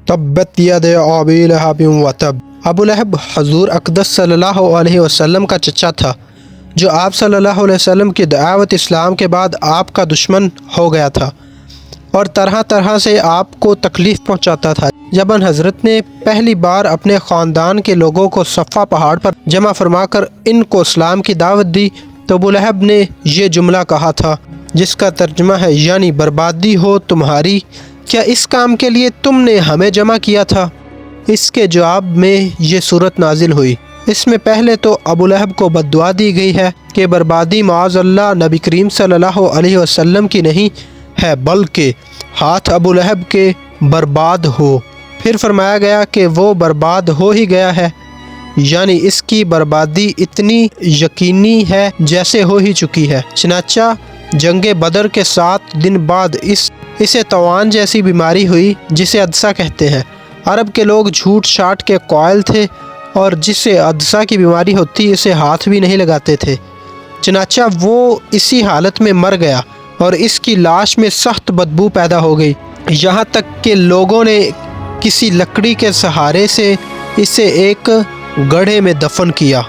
تبت ید ابی لہب وتب۔ ابو لہب حضور اقدس صلی اللہ علیہ وسلم کا چچا تھا، جو آپ صلی اللہ علیہ وسلم کی دعوت اسلام کے بعد آپ کا دشمن ہو گیا تھا اور طرح طرح سے آپ کو تکلیف پہنچاتا تھا۔ جب ان حضرت نے پہلی بار اپنے خاندان کے لوگوں کو صفا پہاڑ پر جمع فرما کر ان کو اسلام کی دعوت دی تو ابو لہب نے یہ جملہ کہا تھا، جس کا ترجمہ ہے یعنی بربادی ہو تمہاری، کیا اس کام کے لیے تم نے ہمیں جمع کیا تھا؟ اس کے جواب میں یہ صورت نازل ہوئی۔ اس میں پہلے تو ابو لہب کو بد دعا دی گئی ہے کہ بربادی معاذ اللہ نبی کریم صلی اللہ علیہ وسلم کی نہیں ہے، بلکہ ہاتھ ابو لہب کے برباد ہو۔ پھر فرمایا گیا کہ وہ برباد ہو ہی گیا ہے، یعنی اس کی بربادی اتنی یقینی ہے جیسے ہو ہی چکی ہے۔ چنانچہ جنگ بدر کے 7 دن بعد اسے توان جیسی بیماری ہوئی جسے عدسہ کہتے ہیں۔ عرب کے لوگ جھوٹ شاٹ کے قائل تھے اور جسے عدسہ کی بیماری ہوتی اسے ہاتھ بھی نہیں لگاتے تھے، چنانچہ وہ اسی حالت میں مر گیا اور اس کی لاش میں سخت بدبو پیدا ہو گئی، یہاں تک کہ لوگوں نے کسی لکڑی کے سہارے سے اسے ایک گڑھے میں دفن کیا۔